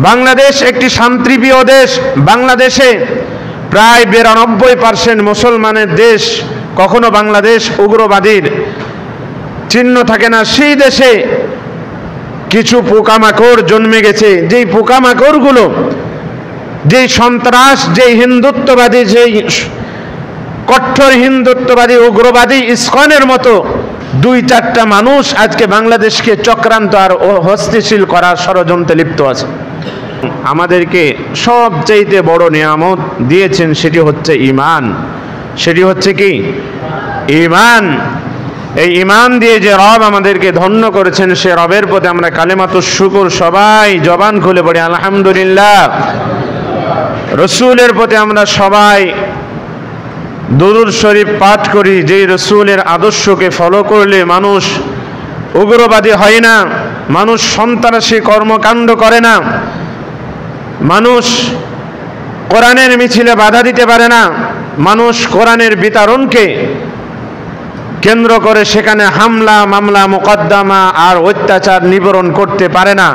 বাংলাদেশ একটি শান্তিপ্রিয় দেশ। বাংলাদেশে প্রায় 92% মুসলমানের দেশ। কখনো বাংলাদেশ উগ্রবাদীর চিহ্ন থাকে না। সেই দেশে কিছু পোকামাকড় জন্মে গেছে, যেই পোকামাকড়গুলো, যেই সন্ত্রাস, যেই হিন্দুত্ববাদী, যেই কঠোর হিন্দুত্ববাদী উগ্রবাদী ইসকনের মতো 2-4টা মানুষ আজকে বাংলাদেশকে চক্রান্ত আর হস্তশীল করার ষড়যন্ত্রে লিপ্ত আছে। আমাদেরকে সবচাইতে বড় নিয়ামত দিয়েছেন, সেটি হচ্ছে ঈমান। সেটি হচ্ছে কি? ঈমান। এই ঈমান দিয়ে যে রব আমাদেরকে ধন্য করেছেন, সে রবের প্রতি আমরা কালেমাতুশ শুকর সবাই জবান খুলে পড়ি আলহামদুলিল্লাহ। রসুলের প্রতি আমরা সবাই দুরূদ শরীফ পাঠ করি। যেই রসুলের আদর্শকে ফলো করলে মানুষ উগ্রবাদী হয় না, মানুষ সন্ত্রাসী কর্মকাণ্ড করে না, মানুষ কোরআনের মিছিলে বাধা দিতে পারে না, মানুষ কোরআনের বিতরণকে কেন্দ্র করে সেখানে হামলা, মামলা, মোকদ্দমা আর অত্যাচার নিবারণ করতে পারে না।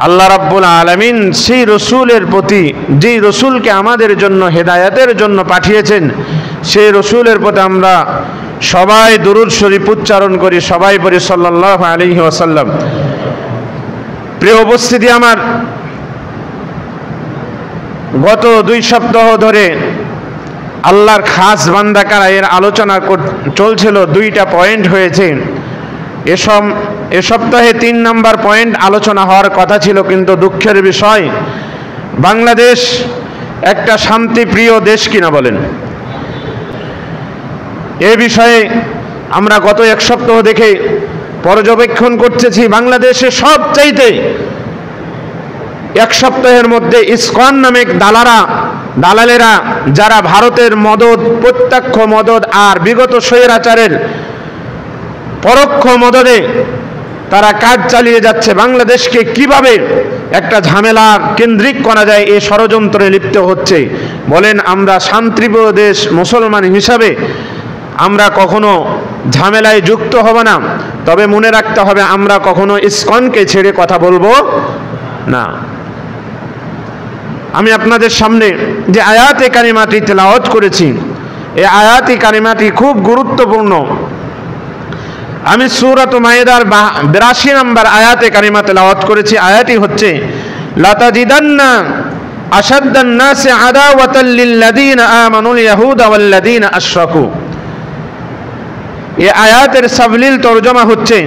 আল্লাহ রাব্বুল আলামিন সেই রসুলের প্রতি, যেই রসুলকে আমাদের জন্য হেদায়েতের জন্য পাঠিয়েছেন, সেই রসুলের প্রতি আমরা সবাই দুরূদ শরীফ উচ্চারণ করি, সবাই পড়ি সাল্লাল্লাহু আলাইহি ওয়াসাল্লাম। প্রিয় উপস্থিতি, আমার গত 2 সপ্তাহ ধরে আল্লাহর খাস বান্দা কারা এর আলোচনা চলছিল। 2টা পয়েন্ট হয়েছে। এ সপ্তাহে 3 নম্বর পয়েন্ট আলোচনা হওয়ার কথা ছিল, কিন্তু দুঃখের বিষয় বাংলাদেশ একটা শান্তিপ্রিয় দেশ কিনা বলেন। এ বিষয়ে আমরা গত 1 সপ্তাহ দেখে পর্যবেক্ষণ করতেছি, বাংলাদেশে সবচাইতে 1 সপ্তাহের মধ্যে ইসকন নামক দালালেরা, যারা ভারতের মদদ, প্রত্যক্ষ মদদ আর বিগত স্বৈরাচারের পরোক্ষ মদদে তারা কাজ চালিয়ে যাচ্ছে, বাংলাদেশকে কিভাবে একটা ঝামেলার কেন্দ্রিক করা যায় এই ষড়যন্ত্রে লিপ্ত হচ্ছে। বলেন, আমরা শান্তিপ্রিয় দেশ মুসলমান হিসাবে আমরা কখনো ঝামেলায় যুক্ত হব না। তবে মনে রাখতে হবে, আমরা কখনো ইসকনকে ছেড়ে কথা বলবো না। আমি আপনাদের সামনে যে আয়াতে কারিমাটি তেলাওয়াত করেছি, এই আয়াতে কারিমাটি খুব গুরুত্বপূর্ণ। আমি সূরাত মায়েদার 82 নম্বর আয়াতে কারিমা তেলাওয়াত করেছি। আয়াতটি হচ্ছে লাতাজিদান্না আশাদ্দান নাসি আদাওয়াতাল লিল্লাযীনা আমানুল ইয়াহুদা ওয়াল্লাযীনা আশরাকু। এই আয়াতের সাবলীল তরজমা হচ্ছে,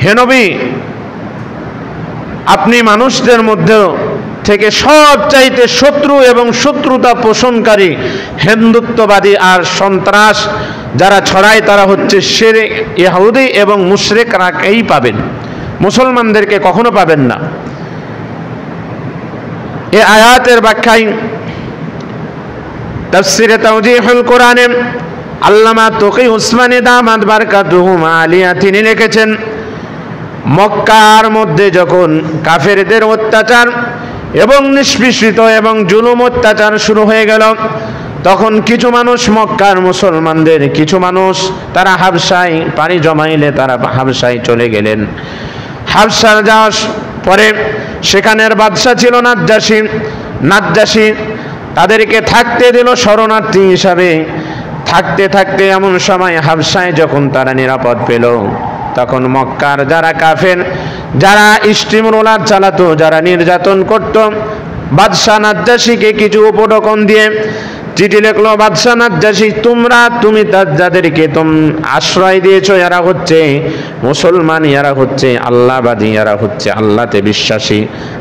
হে নবী, আপনি মানুষদের মধ্যে থেকে সবচাইতে শত্রু এবং শত্রুতা পোষণকারী হিন্দুত্ববাদী আর সন্ত্রাস যারা ছড়ায় তারা হচ্ছে শিরক, ইহুদি এবং মুশরিকরাকেই পাবেন, মুসলমানদেরকে কখনো পাবেন না। এই আয়াতের ব্যাখ্যায় তাফসীরে তাওজীহুল কোরআনে আল্লামা তকি উসমানী দামাত বারকাতুহু আলিয়া তিনি লিখেছেন, মক্কার মধ্যে যখন কাফেরদের অত্যাচার এবং নিষ্পেষিত এবং জুলুম অত্যাচার শুরু হয়ে গেল, তখন কিছু মানুষ, মক্কার মুসলমানদের কিছু মানুষ, তারা হাবশায় পাড়ি জমাইলে তারা হাবশায় চলে গেলেন। হাবশায় যাওয়ার পরে সেখানের বাদশা ছিল নাজ্জাশী, তাদেরকে থাকতে দিল শরণার্থী হিসাবে। থাকতে থাকতে এমন সময় হাবশায় যখন তারা নিরাপদ পেল, তখন মক্কার যারা কাফের, যারা স্টিমরোলার চালাতো, যারা নির্যাতন করত, বাদশা নাজ্জাশীকে কিছু উপঢৌকন দিয়ে চিঠি লিখলো, বাদশা নাজ্জাশী, তুমি যাদেরকে আশ্রয় দিয়েছ, এরা হচ্ছে মুসলমান, এরা হচ্ছে আল্লাহবাদী, এরা হচ্ছে আল্লাহতে বিশ্বাসী,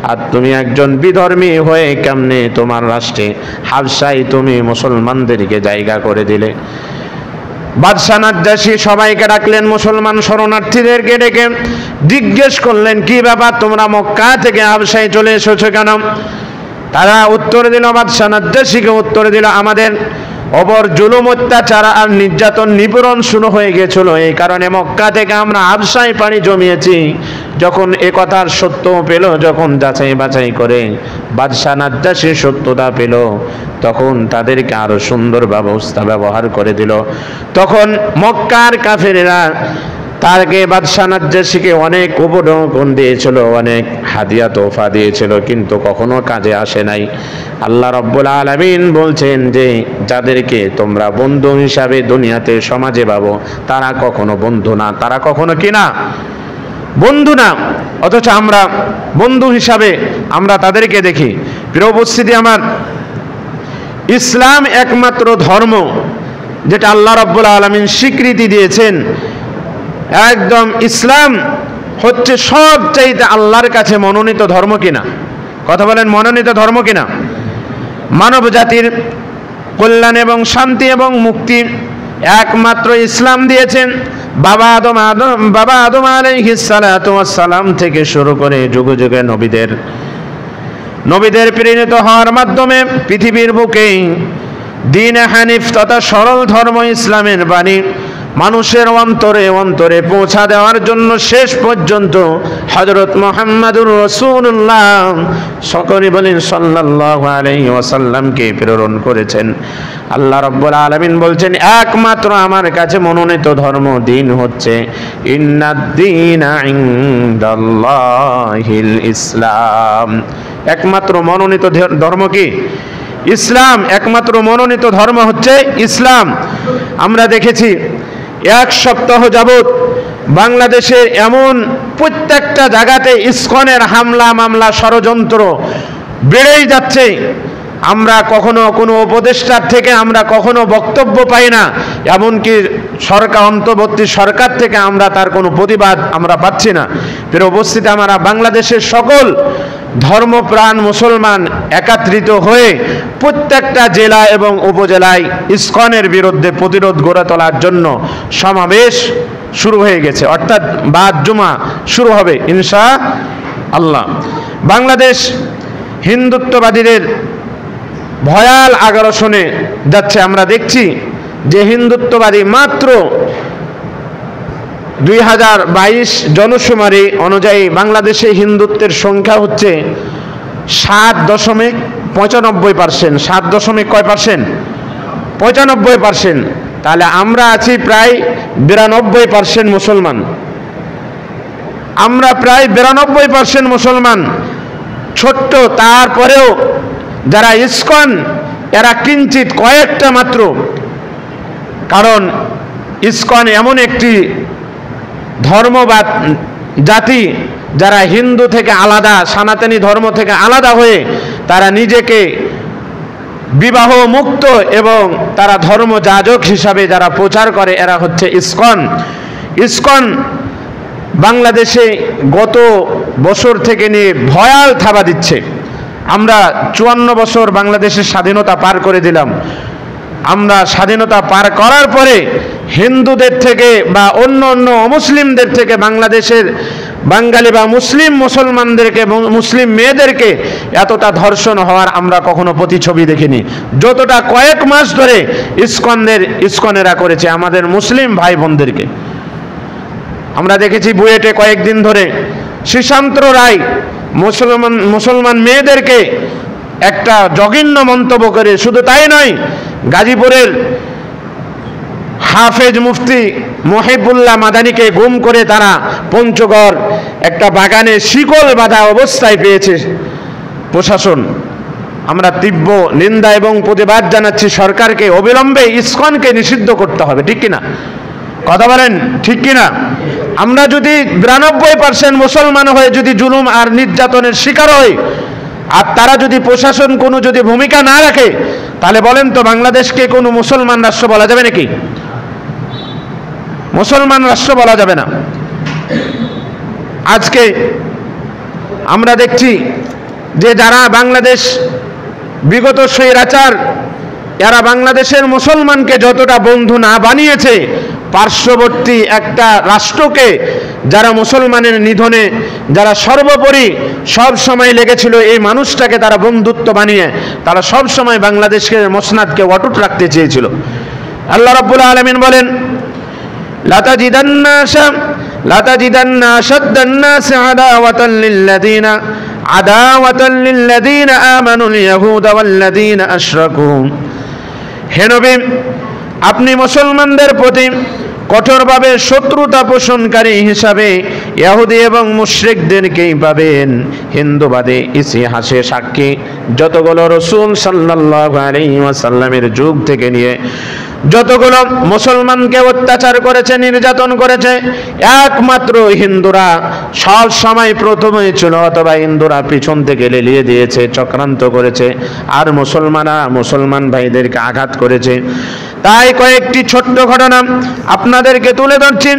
আর তুমি একজন বিধর্মী হয়ে কেমনে তোমার রাষ্ট্রে হাবশায় তুমি মুসলমানদেরকে জায়গা করে দিলে। বাদশা নাজ্জাশী সবাইকে ডাকলেন, মুসলমান শরণার্থীদেরকে ডেকে জিজ্ঞেস করলেন, কি ব্যাপার, তোমরা মক্কা থেকে হাবশায় চলে এসেছো কেন? তারা উত্তর দিল, বাদশা নাজ্জাশীকে উত্তর দিল, আমাদের অবর জুলুম অত্যাচার আর নির্যাতন নিপীড়ন শুরু হয়ে গেছিল, এই কারণে মক্কা থেকে আমরা হাবশায় পাড়ি জমিয়েছি। যখন এ কথার সত্য পেল, যখন যাচাই বাছাই করে বাদশা নাজ্জাশী সত্যতা পেল, তখন তাদেরকে আরো সুন্দর ব্যবহার করে দিল। তখন মক্কার কাফেরেরা তারকে বাদশা নাজ্জাশীকে অনেক উপঢৌকন দিয়েছিল, অনেক হাদিয়া তোফা দিয়েছিল, কিন্তু কখনো কাজে আসে নাই। আল্লাহ রাব্বুল আলামিন বলছেন যে যাদেরকে তোমরা বন্ধু হিসাবে দুনিয়াতে সমাজে পাবো তারা কখনো বন্ধু না, তারা কখনো কি না, বন্ধু না। অথচ আমরা বন্ধু হিসাবে আমরা তাদেরকে দেখি। প্রিয় উপস্থিতি আমার, ইসলাম একমাত্র ধর্ম যেটা আল্লাহ রাব্বুল আলামিন স্বীকৃতি দিয়েছেন। একদম ইসলাম হচ্ছে সবচাইতে আল্লাহর কাছে মনোনীত ধর্ম কিনা, কথা বলেন, মনোনীত ধর্ম কিনা। মানব জাতির কল্যাণ এবং শান্তি এবং মুক্তি একমাত্র ইসলাম দিয়েছেন। বাবা আদম আলাইহিস সালাতু ওয়াস সালাম থেকে শুরু করে যুগে যুগে নবীদের প্রেরিত হওয়ার মাধ্যমে পৃথিবীর বুকে দ্বীন হানিফ তথা সরল ধর্ম ইসলামের বাণী মানুষের অন্তরে অন্তরে পৌঁছা দেওয়ার জন্য শেষ পর্যন্ত হযরত মুহাম্মদুর রাসূলুল্লাহ সকলে বলেন সাল্লাল্লাহু আলাইহি ওয়াসাল্লামকে প্রেরণ করেছেন। আল্লাহ রাব্বুল আলামিন বলছেন একমাত্র আমার কাছে মনোনীত ধর্ম দিন হচ্ছে ইন্নাদ-দীনা ইনদাল্লাহিল ইসলাম। একমাত্র মনোনীত ধর্ম কি? ইসলাম। একমাত্র মনোনীত ধর্ম হচ্ছে ইসলাম। আমরা দেখেছি এক সপ্তাহ যাবৎ বাংলাদেশে এমন প্রত্যেকটা জায়গাতে ইসকনের হামলা মামলা ষড়যন্ত্র বেড়েই যাচ্ছে। আমরা কখনো কোনো উপদেষ্টার থেকে আমরা কখনো বক্তব্য পাই না, এমনকি অন্তর্বর্তী সরকার থেকে আমরা তার কোনো প্রতিবাদ আমরা পাচ্ছি না। ফের উপস্থিত আমরা বাংলাদেশের সকল ধর্মপ্রাণ মুসলমান একত্রিত হয়ে প্রত্যেকটা জেলা এবং উপজেলায় ইসকনের বিরুদ্ধে প্রতিরোধ গড়ে তোলার জন্য সমাবেশ শুরু হয়ে গেছে, অর্থাৎ বাদ জুমা শুরু হবে ইনশাআল্লাহ। বাংলাদেশ হিন্দুত্ববাদীদের ভয়াল আগ্রাসনে যাচ্ছে। আমরা দেখছি যে হিন্দুত্ববাদী মাত্র 2022 জনশুমারি অনুযায়ী বাংলাদেশে হিন্দুত্বের সংখ্যা হচ্ছে 7.95%। 7.95%। তাহলে আমরা আছি প্রায় 92% মুসলমান। আমরা প্রায় 92% মুসলমান। ছোট্ট, তারপরেও যারা ইসকন এরা কিঞ্চিত কয়েকটা মাত্র। কারণ ইসকন এমন একটি ধর্ম বা জাতি যারা হিন্দু থেকে আলাদা, সনাতনী ধর্ম থেকে আলাদা হয়ে তারা নিজেকে বিবাহ মুক্ত এবং তারা ধর্মযাজক হিসাবে যারা প্রচার করে এরা হচ্ছে ইসকন। ইসকন বাংলাদেশে গত বছর থেকে নিয়ে ভয়াল থাবা দিচ্ছে। আমরা 54 বছর বাংলাদেশের স্বাধীনতা পার করে দিলাম। আমরা স্বাধীনতা পার করার পরে হিন্দুদের থেকে বা অন্য অমুসলিমদের থেকে বাংলাদেশের বাঙালি বা মুসলমানদেরকে, মুসলিম মেয়েদেরকে এতটা ধর্ষণ হওয়ার আমরা কখনো প্রতিছবি দেখিনি, যতটা কয়েক মাস ধরে ইসকনেরা করেছে আমাদের মুসলিম ভাই বোনদেরকে। আমরা দেখেছি বুয়েটে কয়েকদিন ধরে শ্রীশান্ত রায় মুসলমান মেয়েদেরকে একটা জঘন্য মন্তব্য করে, শুধু তাই নয়, গাজীপুরের হাফেজ মুফতি মহিবুল্লাহ মাদানীকে গুম করে তারা পঞ্চগড় একটা বাগানে শিকল বাঁধা অবস্থায় পেয়েছে প্রশাসন। আমরা তীব্র নিন্দা এবং প্রতিবাদ জানাচ্ছি সরকারকে, অবিলম্বে ইসকনকে নিষিদ্ধ করতে হবে, ঠিক কিনা? কথা বলেন, ঠিক কিনা? আমরা যদি 92% মুসলমান হয়ে যদি জুলুম আর নির্যাতনের শিকার হই আর তারা যদি প্রশাসন কোনো যদি ভূমিকা না রাখে, তাহলে বলেন তো বাংলাদেশকে কোনো মুসলমান রাষ্ট্র বলা যাবে নাকি? মুসলমান রাষ্ট্র বলা যাবে না। আজকে আমরা দেখছি যে যারা বাংলাদেশ বিগত স্বৈরাচার এরা বাংলাদেশের মুসলমানকে যতটা বন্ধু না বানিয়েছে, পার্শ্ববর্তী একটা রাষ্ট্রকে যারা মুসলমানের নিধনে যারা সর্বোপরি সব সময় লেগেছিল এই মানুষটাকে তারা বন্ধুত্ব বানিয়ে তারা সব সময় বাংলাদেশের মসনাদকে অটুট রাখতে চেয়েছিল। আল্লাহ রাব্বুল আলামিন বলেন লাতাজিদান্না আশাদ্দান নাসি আদাওয়াতান লিল্লাযীনা আমানুল ইয়াহুদা ওয়াল্লাযীনা আশরাকু। হে নবী, আপনি মুসলমানদের প্রতি কঠোরভাবে শত্রুতা পোষণকারী হিসাবে ইহুদি এবং মুশরিকদেরকেই পাবেন। হিন্দুবাদী ইতিহাসে সাক্ষী যতগুলো রাসূল সাল্লাল্লাহু আলাইহি ওয়াসাল্লামের যুগ থেকে নিয়ে যতগুলো মুসলমানকে অত্যাচার করেছে, নির্যাতন করেছে, একমাত্র হিন্দুরা সব সময় প্রথমে ছিল, অথবা হিন্দুরা পিছন থেকে লেলিয়ে দিয়েছে, চক্রান্ত করেছে, আর মুসলমান ভাইদেরকে আঘাত করেছে। তাই কয়েকটি ছোট্ট ঘটনা আপনাদেরকে তুলে ধরছি।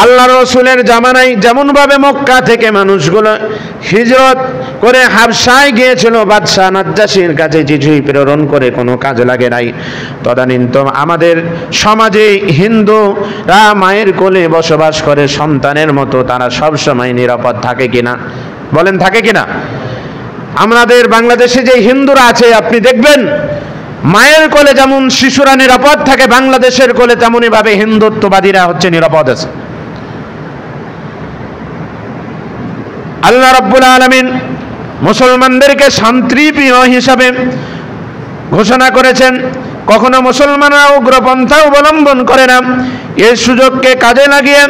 আল্লাহ রসুলের জামানায় যেমনভাবে মক্কা থেকে মানুষগুলো হিজরত করে হাবশায় গিয়েছিল, বাদশাহ নাজ্জাশীর কাছে চিঠি প্রেরণ করে কোনো কাজে লাগে নাই, তদানীন্তন আমাদের সমাজে হিন্দুরা মায়ের কোলে বসবাস করে সন্তানের মতো, তারা সব সময় নিরাপদ থাকে কিনা বলেন, থাকে কিনা? আমাদের বাংলাদেশে যে হিন্দুরা আছে আপনি দেখবেন মায়ের কোলে যেমন শিশুরা নিরাপদ থাকে, বাংলাদেশের কোলে তেমনই ভাবে হিন্দুত্ববাদীরা হচ্ছে নিরাপদ আছে। আল্লাহ রাব্বুল আলামিন মুসলমানদেরকে শান্তিপ্রিয় হিসাবে ঘোষণা করেছেন। কখনো মুসলমানরা উগ্রপন্থা অবলম্বন করে না। এই সুযোগকে কাজে লাগিয়ে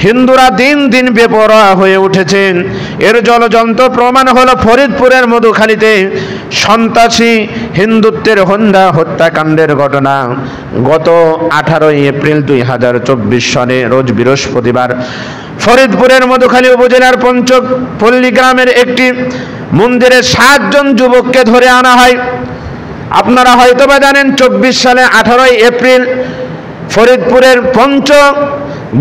হিন্দুরা দিন দিন বেপরোয়া হয়ে উঠেছেন। এর জ্বলজ্বন্ত প্রমাণ হলো ফরিদপুরের মধুখালীতে সন্ত্রাসী হিন্দুত্বের হত্যাকাণ্ডের ঘটনা। গত 18 এপ্রিল 2024 সনে রোজ বৃহস্পতিবার ফরিদপুরের মধুখালী উপজেলার পঞ্চপল্লী গ্রামের একটি মন্দিরে 7 জন যুবককে ধরে আনা হয়। আপনারা হয়তোবা জানেন 24 সালে 18 এপ্রিল ফরিদপুরের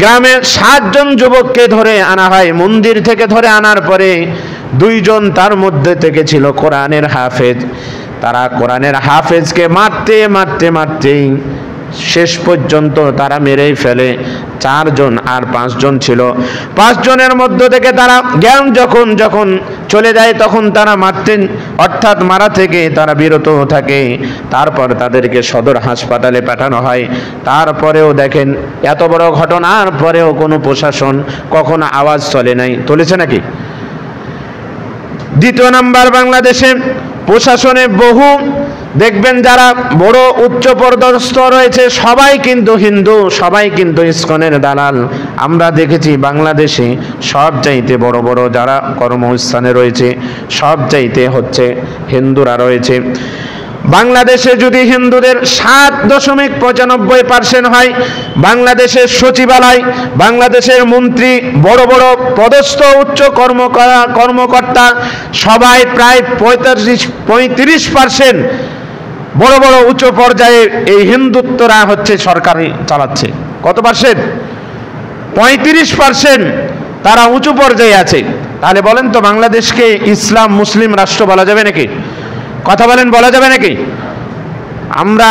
গ্রামে 7 জন যুবককে ধরে আনা হয়। মন্দির থেকে ধরে আনার পরে 2 জন তার মধ্যে থেকে ছিল কোরআনের হাফেজ। তারা কোরআনের হাফেজকে মারতে মারতে মারতেই শেষ পর্যন্ত তারা মেরেই ফেলে। 4 জন আর 5 জন ছিল। 5 জনের মধ্য থেকে তারা জ্ঞান যখন চলে যায় তখন তারা মারতেন, অর্থাৎ মারা থেকে তারা বিরত থাকে। তারপর তাদেরকে সদর হাসপাতালে পাঠানো হয়। তারপরেও দেখেন এত বড় ঘটনার পরেও কোনো প্রশাসন কখনো আওয়াজ চলে নাই, তুলেছে নাকি? দ্বিতীয় নাম্বার, বাংলাদেশে প্রশাসনে বহু দেখবেন যারা বড় উচ্চ পদস্থ রয়েছে সবাই কিন্তু হিন্দু, সবাই কিন্তু ইসকনের দালাল। আমরা দেখেছি বাংলাদেশে সব চাইতে বড় বড় যারা কর্মস্থানে রয়েছে সব চাইতে হচ্ছে হিন্দুরা রয়েছে। বাংলাদেশে যদি হিন্দুদের 7.95% হয়, বাংলাদেশের সচিবালয়, বাংলাদেশের মন্ত্রী, বড় বড় পদস্থ উচ্চ কর্মকর্তা সবাই প্রায় 35% বড় বড় উচ্চ পর্যায়ে এই হিন্দুত্বরা হচ্ছে সরকারি চালাচ্ছে। কত পার্সেন্ট? 35% তারা উঁচু পর্যায়ে আছে। তাহলে বলেন তো বাংলাদেশকে ইসলাম মুসলিম রাষ্ট্র বলা যাবে নাকি? কথা বলেন, বলা যাবে নাকি? আমরা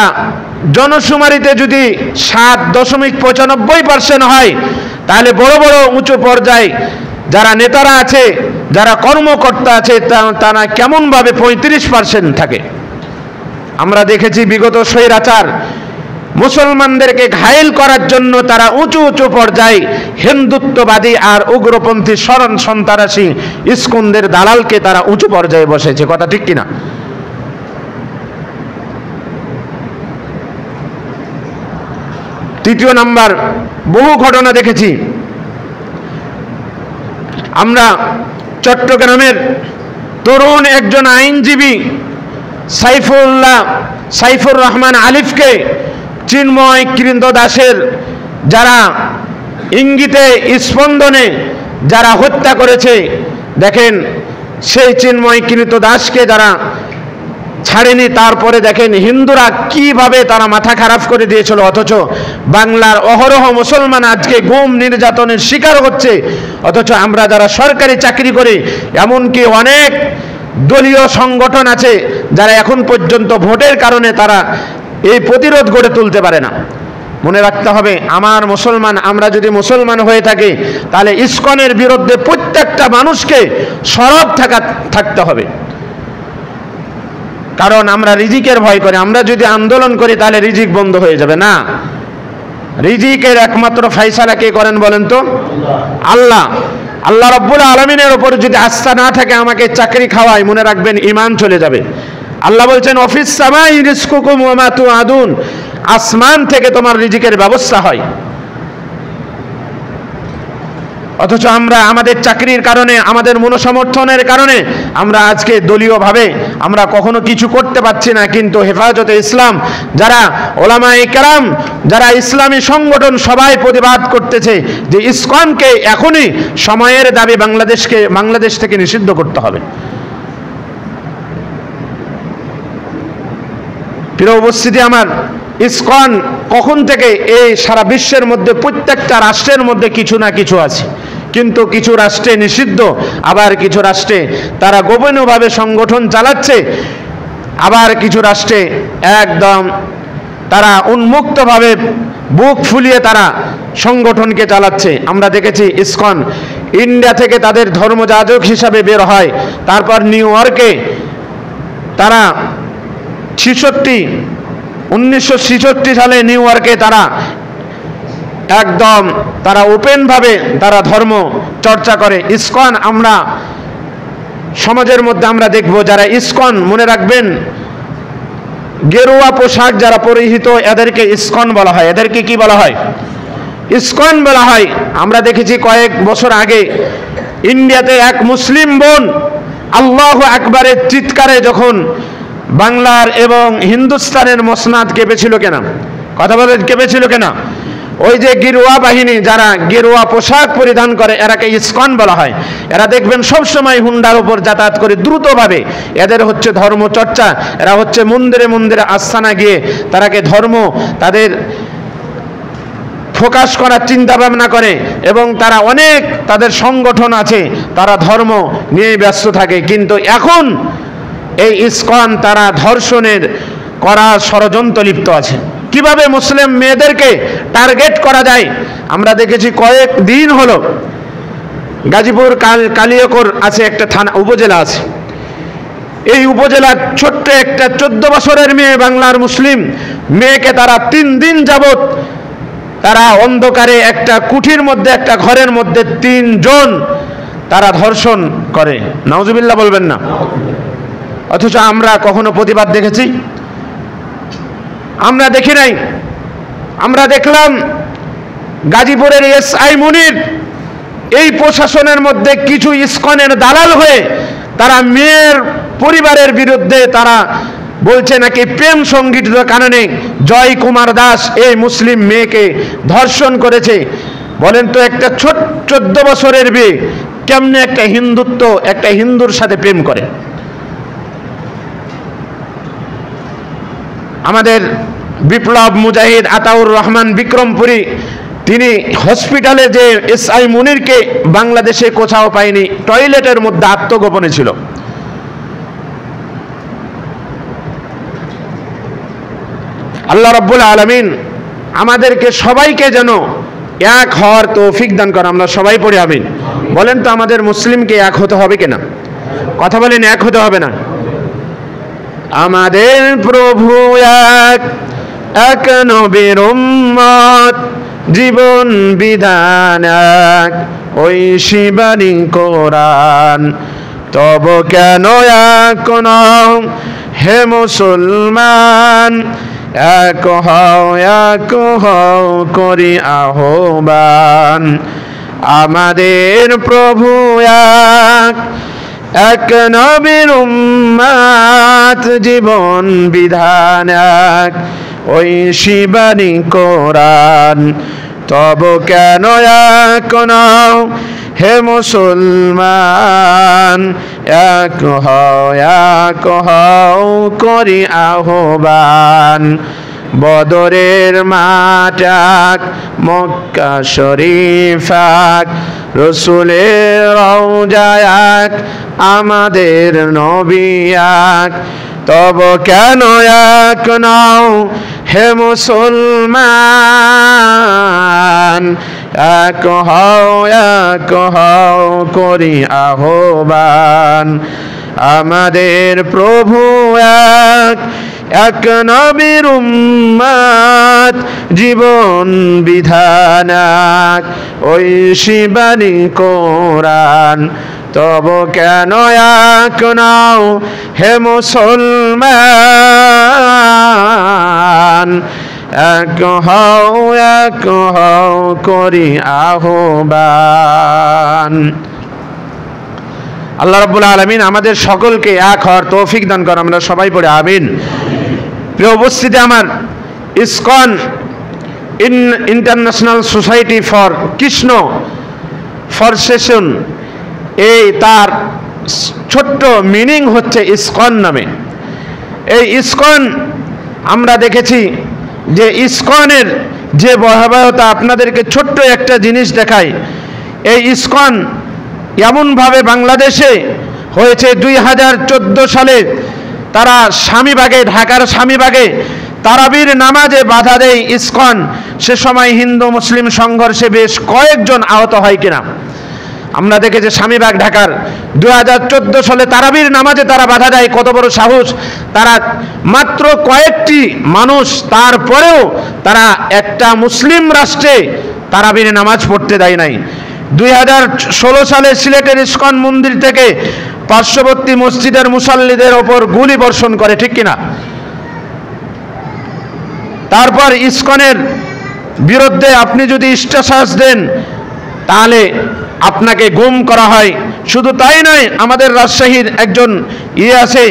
জনশুমারিতে যদি 7.95% হয় তাহলে বড় বড় উঁচু পর্যায়ে যারা নেতারা আছে, যারা কর্মকর্তা আছে তারা কেমনভাবে 35% থাকে। আমরা দেখেছি বিগত স্বৈরাচার মুসলমানদেরকে ঘায়েল করার জন্য তারা উঁচু উঁচু পর্যায়ে হিন্দুত্ববাদী আর উগ্রপন্থী সন্ত্রাসী ইসকনদের দালালকে তারা উঁচু পর্যায়ে বসেছে। কথা ঠিক কিনা? তৃতীয় নাম্বার, বহু ঘটনা দেখেছি আমরা। চট্টগ্রামের তরুণ একজন আইনজীবী সাইফুর রহমান আলিফকে চিন্ময় কৃতদাসের যারা ইঙ্গিতে স্পন্দনে যারা হত্যা করেছে, দেখেন সেই চিন্ময় কৃতদাসকে যারা ছাড়েনি, তারপরে দেখেন হিন্দুরা কিভাবে তারা মাথা খারাপ করে দিয়েছিল। অথচ বাংলার অহরহ মুসলমান আজকে গুম নির্যাতনের শিকার হচ্ছে। অথচ আমরা যারা সরকারি চাকরি করি, এমনকি অনেক দলীয় সংগঠন আছে যারা এখন পর্যন্ত ভোটের কারণে তারা এই প্রতিরোধ গড়ে তুলতে পারে না। মনে রাখতে হবে, আমরা যদি মুসলমান হয়ে থাকি তাহলে ইসকনের বিরুদ্ধে প্রত্যেকটা মানুষকে সরব থাকতে হবে। কারণ আমরা রিজিকের ভয় করি। আমরা যদি আন্দোলন করি তাহলে রিজিক বন্ধ হয়ে যাবে না। রিজিকের একমাত্র ফয়সালা কে করেন বলেন তো? আল্লাহ। আল্লাহ রাব্বুল আলামিনের উপর যদি আস্থা না থাকে, আমাকে চাকরি খাওয়ায়, মনে রাখবেন ঈমান চলে যাবে। আল্লাহ বলছেন অফিস সামাই রিজকুকুম ওয়া মা তুআদুন, আসমান থেকে তোমার রিজিকের ব্যবস্থা হয়। অথচ আমরা আমাদের চাকরির কারণে, আমাদের মনোসমর্থনের কারণে আমরা আজকে দলীয়ভাবে আমরা কখনো কিছু করতে পারছি না। কিন্তু হেফাজতে ইসলাম যারা ওলামায়ে কেরাম, যারা ইসলামী সংগঠন, সবাই প্রতিবাদ করতেছে যে ইসকনকে এখনই সময়ের দাবি বাংলাদেশ থেকে নিষিদ্ধ করতে হবে। প্রিয় উপস্থিতি আমার, ইসকন কখন থেকে এই সারা বিশ্বের মধ্যে প্রত্যেকটা রাষ্ট্রের মধ্যে কিছু না কিছু আছে, কিন্তু কিছু রাষ্ট্রে নিষিদ্ধ, আবার কিছু রাষ্ট্রে তারা গোপনীয়ভাবে সংগঠন চালাচ্ছে, আবার কিছু রাষ্ট্রে একদম তারা উন্মুক্তভাবে বুক ফুলিয়ে তারা সংগঠনকে চালাচ্ছে। আমরা দেখেছি ইসকন ইন্ডিয়া থেকে তাদের ধর্মযাজক হিসাবে বের হয়, তারপর নিউ ইয়র্কে তারা 1966 সালে নিউ ইয়র্কে তারা একদম তারা ওপেনভাবে তারা ধর্ম চর্চা করে। ইসকন আমরা সমাজের মধ্যে আমরা দেখব যারা ইসকন, মনে রাখবেন গেরুয়া পোশাক যারা পরিহিত এদেরকে ইসকন বলা হয়। এদেরকে কি বলা হয়? ইসকন বলা হয়। আমরা দেখেছি কয়েক বছর আগে ইন্ডিয়াতে এক মুসলিম বোন আল্লাহু আকবারের চিৎকারে যখন বাংলার এবং হিন্দুস্তানের মসনাদ কেঁপেছিল কেন? কথা বলেন, কেঁপেছিল কেন? ওই যে গেরুয়া বাহিনী যারা গেরুয়া পোশাক পরিধান করে এরাকে ইসকন বলা হয়। এরা দেখবেন সবসময় হুন্ডার উপর যাতায়াত করে দ্রুতভাবে। এদের হচ্ছে ধর্মচর্চা, এরা হচ্ছে মন্দিরে মন্দিরে আস্থানা গিয়ে তারাকে ধর্ম তাদের ফোকাস করার চিন্তা ভাবনা করে, এবং তারা অনেক তাদের সংগঠন আছে, তারা ধর্ম নিয়ে ব্যস্ত থাকে। কিন্তু এখন এই ইসকন তারা ধর্ষণের করা ষড়যন্ত্র লিপ্ত আছে। কিভাবে মুসলিম মেয়েদেরকে টার্গেট করা যায় আমরা দেখেছি। কয়েক দিন হলো গাজীপুর কালিয়াকৈর আছে একটা থানা, উপজেলা আছে। এই উপজেলার ছোট্ট একটা 14 বছরের মেয়ে, বাংলার মুসলিম মেয়েকে তারা 3 দিন যাবত তারা অন্ধকারে একটা কুঠির মধ্যে, একটা ঘরের মধ্যে 3 জন তারা ধর্ষণ করে। নাউজুবিল্লাহ বলবেন না। অথচ আমরা কখনো প্রতিবাদ দেখেছি? আমরা দেখি নাই। আমরা দেখলাম গাজীপুরের এসআই মুনির এই প্রশাসনের মধ্যে কিছু ইসকনের দালাল হয়ে তারা মেয়ের পরিবারের বিরুদ্ধে তারা বলছে নাকি প্রেম সংগঠিত কারণে জয় কুমার দাস এই মুসলিম মেয়েকে ধর্ষণ করেছে। বলেন তো, একটা 14 বছরের মেয়ে কেমনে একটা হিন্দুর সাথে প্রেম করে? আমাদের বিপ্লব মুজাহিদ আতাউর রহমান বিক্রমপুরী তিনি হসপিটালে যে এসআই মুনিরকে বাংলাদেশে কোথাও পায়নি, টয়লেটের মধ্যে আত্মগোপনে ছিল। আল্লাহ রাব্বুল আলামিন আমাদেরকে সবাইকে যেন এক হওয়ার তৌফিক দান করে। আমরা সবাই পড়ি আমিন। বলেন তো, আমাদের মুসলিমকে এক হতে হবে কিনা? কথা বলেন, এক হতে হবে না? আমাদের প্রভু এক, এক নবীর উম্মত, জীবন বিধান এক, ওই শিবানী কোরআন। তব কেন এক নও হে মুসলমান, এক হও করি আহ্বান। আমাদের প্রভু এক, এক নবীর উম্মত, জীবন বিধান এক, ওই শিবানী কোরআন। তব কেন এক নও হে মুসলমান, এক হও করি আহ্বান। বদরের মাঠ এক, মক্কা শরীফ এক, রসুলের রওজা এক, আমাদের নবী এক। তব কেন এক নও হে মুসলমান, এক হও করি আহ্বান। আমাদের প্রভু এক, এক নবীর উম্মত, জীবন বিধান এক, ওই শিবানী কোরআন। তব কেন এক নও হে মুসলমান, এক হও করি আহ্বান। আল্লাহ রাব্বুল আলামিন আমাদের সকলকে এক হওয়ার তৌফিক দান করেন। আমরা সবাই পড়ে আমিন। প্রিয় উপস্থিতি আমার, ISKCON International Society for Krishna ফরসেশন, এই তার ছোট্ট মিনিং হচ্ছে ইসকন নামে। এই ইসকন আমরা দেখেছি যে ইসকনের যে ভয়াবহতা, আপনাদেরকে ছোট্ট একটা জিনিস দেখাই। এই ইসকন এমনভাবে বাংলাদেশে হয়েছে 2014 সালে। তারা স্বামীবাগে, ঢাকার স্বামীবাগে তারাবির নামাজে বাধা দেয় ইসকন। সে সময় হিন্দু মুসলিম সংঘর্ষে বেশ কয়েকজন আহত হয় কিনা আমরা দেখেছি। স্বামীবাগ ঢাকার 2014 সালে তারাবির নামাজে তারা বাধা দেয়। কত বড় সাহস! তারা মাত্র কয়েকটি মানুষ, তারপরেও তারা একটা মুসলিম রাষ্ট্রে তারাবির নামাজ পড়তে দেয় নাই। 2016 সালে সিলেটের ইসকন মন্দির থেকে পার্শ্ববর্তী মসজিদের মুসাল্লিদের ওপর গুলি বর্ষণ করে, ঠিক কিনা? তারপর ইসকনের বিরুদ্ধে আপনি যদি স্ট্যাটাস দেন তাহলে আপনাকে গুম করা হয়। শুধু তাই নয়, আমাদের রাজশাহীর একজন আছে,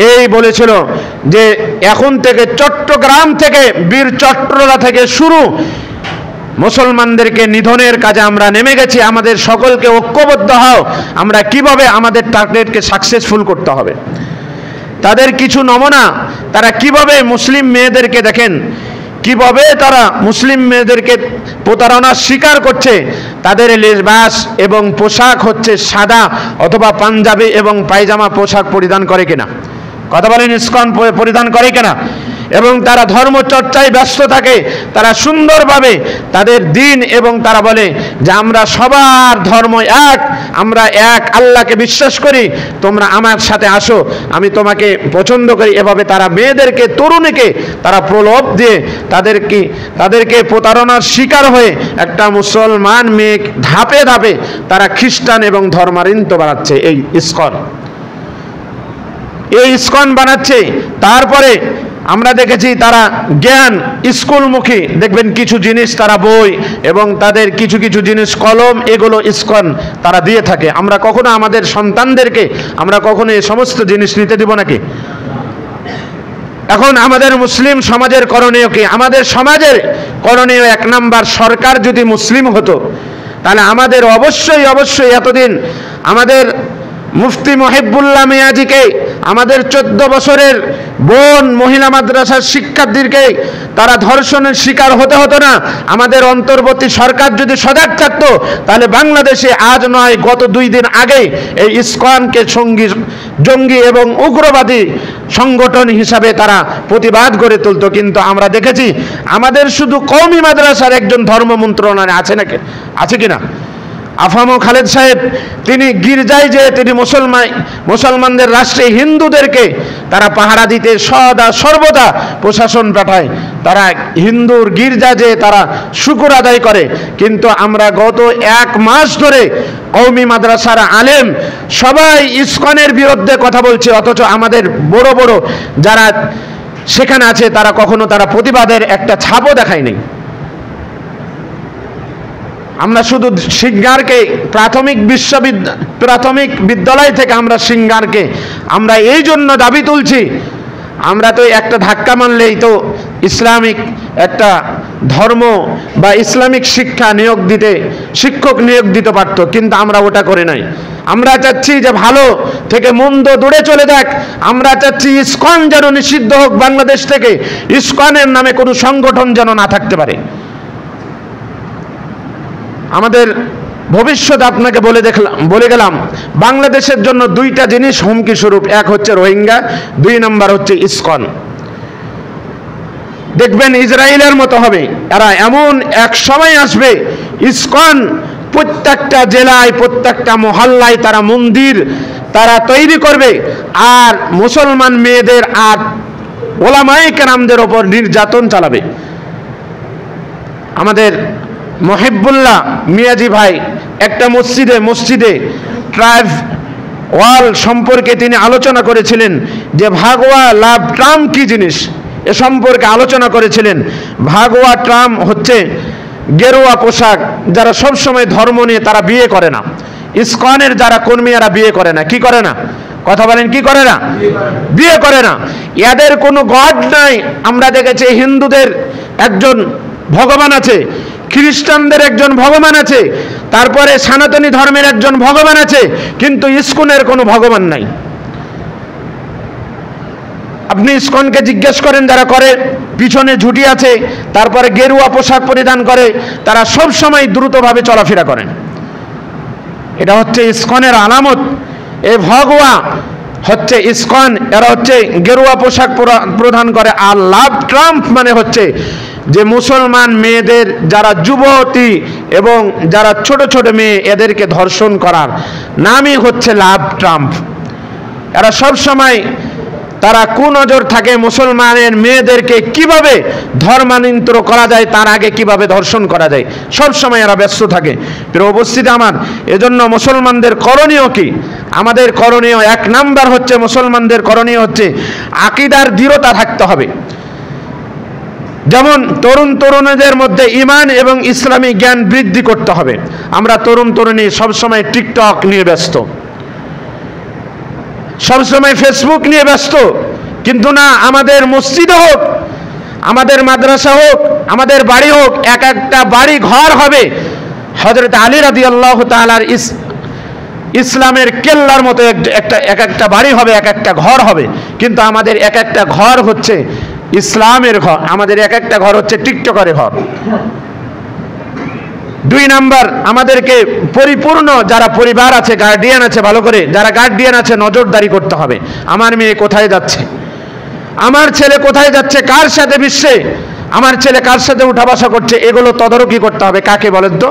এই বলেছিল যে এখন থেকে চট্টগ্রাম থেকে বীর চট্টলা থেকে শুরু মুসলমানদেরকে নিধনের কাজে আমরা নেমে গেছি। আমাদের সকলকে ঐক্যবদ্ধ হও, আমরা কিভাবে আমাদের টার্গেটকে সাকসেসফুল করতে হবে। তাদের কিছু নমুনা, তারা কিভাবে মুসলিম মেয়েদেরকে দেখেন, কিভাবে তারা মুসলিম মেয়েদেরকে প্রতারণার শিকার করছে। তাদের লেবাস এবং পোশাক হচ্ছে সাদা অথবা পাঞ্জাবি এবং পায়জামা পোশাক পরিধান করে কিনা? কথা বলেন, ইসকন পরিধান করে কিনা? এবং তারা ধর্মচর্চায় ব্যস্ত থাকে। তারা সুন্দরভাবে তাদের দিন, এবং তারা বলে যে আমরা সবার ধর্ম এক, আমরা এক আল্লাহকে বিশ্বাস করি, তোমরা আমার সাথে আসো, আমি তোমাকে পছন্দ করি। এভাবে তারা মেয়েদেরকে, তরুণীকে তারা প্রলোভ দিয়ে তাদেরকে প্রতারণার শিকার হয়ে একটা মুসলমান মেয়ে ধাপে ধাপে তারা খ্রিস্টান এবং ধর্মান্তরিত বানাচ্ছে। এই ইসকন বানাচ্ছে। তারপরে আমরা দেখেছি তারা জ্ঞান স্কুলমুখী, দেখবেন কিছু জিনিস তারা বই এবং তাদের কিছু কিছু জিনিস কলম, এগুলো ইসকন তারা দিয়ে থাকে। আমরা কখনো আমাদের সন্তানদেরকে আমরা কখনো এই সমস্ত জিনিস নিতে দিব নাকি? এখন আমাদের মুসলিম সমাজের করণীয় কি? আমাদের সমাজের করণীয়, এক নাম্বার, সরকার যদি মুসলিম হতো তাহলে আমাদের অবশ্যই এতদিন আমাদের মুফতি মহিবুল্লাহ মিয়াজিকে, আমাদের 14 বছরের বোন মহিলা মাদ্রাসার শিক্ষার্থীকে তারা ধর্ষণের শিকার হতে হতো না। আমাদের অন্তর্বর্তী সরকার যদি সজাগ থাকতো তাহলে বাংলাদেশে আজ নয়, গত 2 দিন আগে এই ইসকনকে জঙ্গি এবং উগ্রবাদী সংগঠন হিসাবে তারা প্রতিবাদ গড়ে তুলতো। কিন্তু আমরা দেখেছি আমাদের শুধু কওমি মাদ্রাসার একজন ধর্ম মন্ত্রণালয় আছে কিনা? আফামো খালেদ সাহেব, তিনি গির্জায় যে তিনি মুসলমানদের রাষ্ট্রে হিন্দুদেরকে তারা পাহারা দিতে সদা সর্বদা প্রশাসন পাঠায়। তারা হিন্দুর গির্জা যে তারা শুকর আদায় করে। কিন্তু আমরা গত 1 মাস ধরে কওমি মাদ্রাসার আলেম সবাই ইসকনের বিরুদ্ধে কথা বলছে, অথচ আমাদের বড় বড় যারা সেখানে আছে তারা কখনো তারা প্রতিবাদের একটা ছাপও দেখায়নি। আমরা শুধু সিঙ্গারকে প্রাথমিক বিদ্যালয় থেকে আমরা সিঙ্গারকে আমরা এই জন্য দাবি তুলছি, আমরা তো একটা ধাক্কা মারলেই তো ইসলামিক একটা ধর্ম বা ইসলামিক শিক্ষক নিয়োগ দিতে পারতো, কিন্তু আমরা ওটা করে নাই। আমরা চাচ্ছি যে ভালো থেকে মন্দ দূরে চলে যাক। আমরা চাচ্ছি ইসকন যেন নিষিদ্ধ হোক বাংলাদেশ থেকে, ইসকনের নামে কোনো সংগঠন যেন না থাকতে পারে। আমাদের ভবিষ্যৎ আপনাকে বলে গেলাম, বাংলাদেশের জন্য 2টা জিনিস হুমকি স্বরূপ, এক হচ্ছে রোহিঙ্গা, 2 নম্বর হচ্ছে ইসকন। দেখবেন ইসরায়েলের মতো হবে, এরা এমন এক সময় আসবে, ইসকন প্রত্যেকটা জেলায় প্রত্যেকটা মহল্লায় তারা মন্দির তারা তৈরি করবে, আর মুসলমান মেয়েদের আর ওলামায়ে কেরামদের ওপর নির্যাতন চালাবে। আমাদের মহিবুল্লাহ মিয়াজি ভাই একটা মসজিদে ট্রাইব ওয়াল সম্পর্কে তিনি আলোচনা করেছিলেন যে ভাগওয়া লাভ ট্রাম কি জিনিস। এ সম্পর্কে আলোচনা করেছিলেন। ভাগোয়া ট্রাম হচ্ছে গেরুয়া পোশাক, যারা সব সময় ধর্ম নিয়ে তারা বিয়ে করে না। ইসকনের যারা কর্মী এরা বিয়ে করে না। কি করে না? কথা বলেন, কি করে না? বিয়ে করে না। এদের কোনো গড নাই। আমরা দেখেছি হিন্দুদের একজন ভগবান আছে, খ্রিস্টানদের একজন ভগবান আছে, তারপরে সনাতনী ধর্মের একজন ভগবান আছে, কিন্তু ইসকনের কোনো ভগবান নাই। আপনি ইসকনকে জিজ্ঞেস করেন, যারা করে পিছনে ঝুঁটি আছে, তারপরে গেরুয়া পোশাক পরিধান করে, তারা সব সময় দ্রুতভাবে চলাফেরা করেন। এটা হচ্ছে ইসকনের আলামত। এই ভগবা হচ্ছে ইসকন, এরা হচ্ছে গেরুয়া পোশাক প্রদান করে। আর লাভ ট্রাম্প মানে হচ্ছে যে মুসলমান মেয়েদের যারা যুবতী এবং যারা ছোট ছোট মেয়ে, এদেরকে ধর্ষণ করার নামই হচ্ছে লাভ ট্রাম্প। এরা সব সময় তারা কুনজর থাকে মুসলমানের মেয়েদেরকে কিভাবে ধর্মান্তর করা যায়, তার আগে কিভাবে ধর্ষণ করা যায়, সব সময় এরা ব্যস্ত থাকে। প্রিয় উপস্থিতি আমার, এজন্য মুসলমানদের করণীয় কি? আমাদের করণীয় এক নাম্বার হচ্ছে, মুসলমানদের করণীয় হচ্ছে আকীদার দৃঢ়তা থাকতে হবে। যেমন তরুণ তরুণীদের মধ্যে ঈমান এবং ইসলামী জ্ঞান বৃদ্ধি করতে হবে। আমরা তরুণ তরুণী সবসময় টিকটক নিয়ে ব্যস্ত, সবসময় ফেসবুক নিয়ে ব্যস্ত, কিন্তু না, আমাদের মসজিদ হোক, আমাদের মাদ্রাসা হোক, আমাদের বাড়ি হোক, এক একটা বাড়ি ঘর হবে হযরত আলী রাদিয়াল্লাহু তাআলার ইসলামের কেল্লার মতো। এক একটা বাড়ি হবে, এক একটা ঘর হবে, কিন্তু আমাদের এক একটা ঘর হচ্ছে ইসলামের ঘর, আমাদের এক একটা ঘর হচ্ছে টিকটকের ঘর। দুই নাম্বার, আমাদেরকে পরিপূর্ণ যারা পরিবার আছে, গার্ডিয়ান আছে, ভালো করে যারা গার্ডিয়ান আছে নজরদারি করতে হবে। আমার মেয়ে কোথায় যাচ্ছে, আমার ছেলে কোথায় যাচ্ছে, কার সাথে বিশ্বে, আমার ছেলে কার সাথে উঠা বসা করছে, এগুলো তদারকি করতে হবে। কাকে বলেন তো?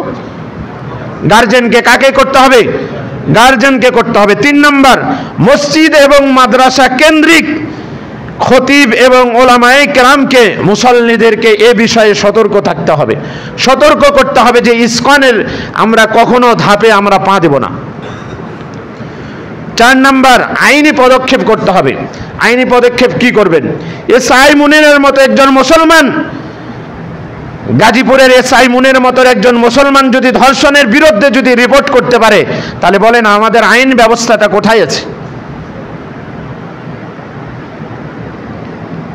গার্জেনকে। কাকে করতে হবে? গার্জেনকে করতে হবে। তিন নাম্বার, মসজিদ এবং মাদ্রাসা কেন্দ্রিক খতিব এবং ওলামায়ে কেরামকে, মুসল্লিদেরকে এ বিষয়ে সতর্ক থাকতে হবে, সতর্ক করতে হবে যে ইসকনের আমরা কখনো ধাপে আমরা পা দেব না। চার নাম্বার, আইনি পদক্ষেপ করতে হবে। আইনি পদক্ষেপ কি করবেন? এসআই মুনিরের মতো একজন মুসলমান, গাজীপুরের এসআই মুনিরের মতো একজন মুসলমান যদি ধর্ষণের বিরুদ্ধে যদি রিপোর্ট করতে পারে, তাহলে বলেন আমাদের আইন ব্যবস্থাটা কোথায় আছে?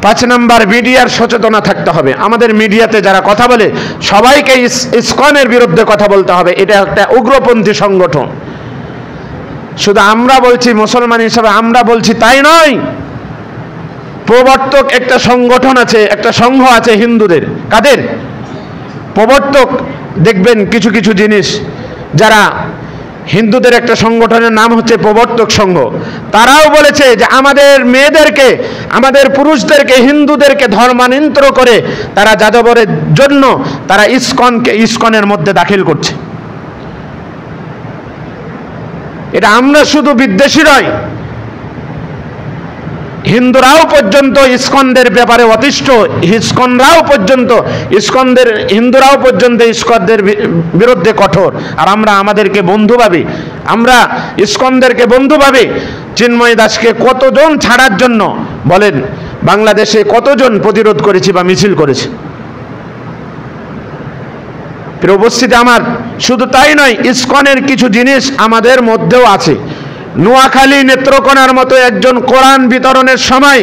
5 নাম্বার, মিডিয়ার সচেতনা থাকতে হবে। আমাদের মিডিয়াতে যারা কথা বলে সবাইকে ইসকনের বিরুদ্ধে কথা বলতে হবে। এটা একটা উগ্রপন্থী সংগঠন। শুধু আমরা বলছি মুসলমান হিসাবে আমরা বলছি তাই নয়, প্রবর্তক একটা সংগঠন আছে, একটা সংঘ আছে হিন্দুদের। কাদের? প্রবর্তক। দেখবেন কিছু কিছু জিনিস, যারা হিন্দুদের একটা সংগঠনের নাম হচ্ছে প্রবর্তক সংঘ, তারাও বলেছে যে আমাদের মেয়েদেরকে, আমাদের পুরুষদেরকে, হিন্দুদেরকে ধর্মান্তর করে তারা যাযাবরের জন্য তারা ইসকনের মধ্যে দাখিল করছে। এটা আমরা শুধু বিদ্বেষী নয়, হিন্দুরাও পর্যন্ত ইসকনদের ব্যাপারে অতিষ্ঠ, হিন্দুরাও পর্যন্ত ইসকনদের বিরুদ্ধে কঠোর। আর আমরা আমাদেরকে বন্ধু ভাবি, আমরা ইসকনদেরকে বন্ধু ভাবি। চিন্ময় দাসকে কতজন ছাড়ার জন্য বলেন বাংলাদেশে কতজন প্রতিরোধ করেছি বা মিছিল করেছি? প্রিয় উপস্থিতি আমার, শুধু তাই নয়, ইসকনের কিছু জিনিস আমাদের মধ্যেও আছে। নোয়াখালী নেত্রকোনার মতো একজন কোরআন বিতরণের সময়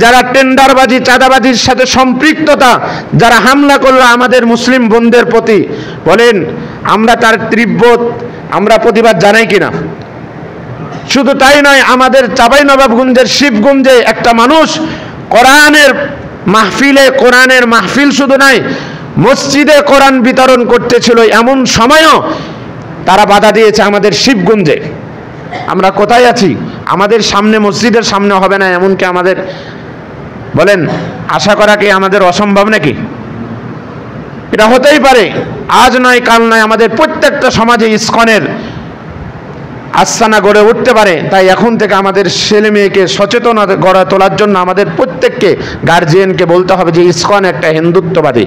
যারা টেন্ডারবাজি, চাঁদাবাজির সাথে সম্পৃক্ততা, যারা হামলা করলো আমাদের মুসলিম বোনদের প্রতি, বলেন আমরা তার তীব্র আমরা প্রতিবাদ জানাই কিনা? শুধু তাই নয়, আমাদের চাঁপাইনবাবগঞ্জের শিবগঞ্জে একটা মানুষ কোরআনের মাহফিল শুধু নয়, মসজিদে কোরআন বিতরণ করতেছিল, এমন সময়ও তারা বাধা দিয়েছে আমাদের শিবগঞ্জে। আমরা কোথায় আছি? আমাদের সামনে, মসজিদের সামনে হবে না, এমনকি আমাদের বলেন আশা করা কি আমাদের অসম্ভব নাকি? এটা হতেই পারে, আজ নয় কাল নয়, আমাদের প্রত্যেকটা সমাজে ইসকনের আস্তানা গড়ে উঠতে পারে। তাই এখন থেকে আমাদের ছেলে মেয়েকে সচেতন গড়ে তোলার জন্য আমাদের প্রত্যেককে গার্জিয়ানকে বলতে হবে যে ইসকন একটা হিন্দুত্ববাদী,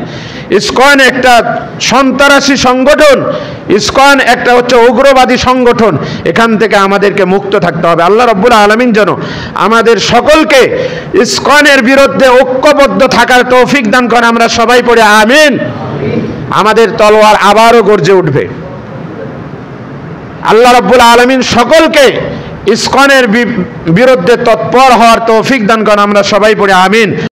ইসকন একটা সন্ত্রাসী সংগঠন, ইসকন একটা হচ্ছে উগ্রবাদী সংগঠন। এখান থেকে আমাদেরকে মুক্ত থাকতে হবে। আল্লাহ রাব্বুল আলামিন যেন আমাদের সকলকে ইসকনের বিরুদ্ধে ঐক্যবদ্ধ থাকার তৌফিক দান করে। আমরা সবাই পড়ে আমিন। আমাদের তলোয়ার আবারও গর্জে উঠবে। আল্লাহ রাব্বুল আলামিন সকলকে ইসকনের বিরুদ্ধে তৎপর হওয়ার তৌফিক দান করেন। আমরা সবাই পড়ে আমিন।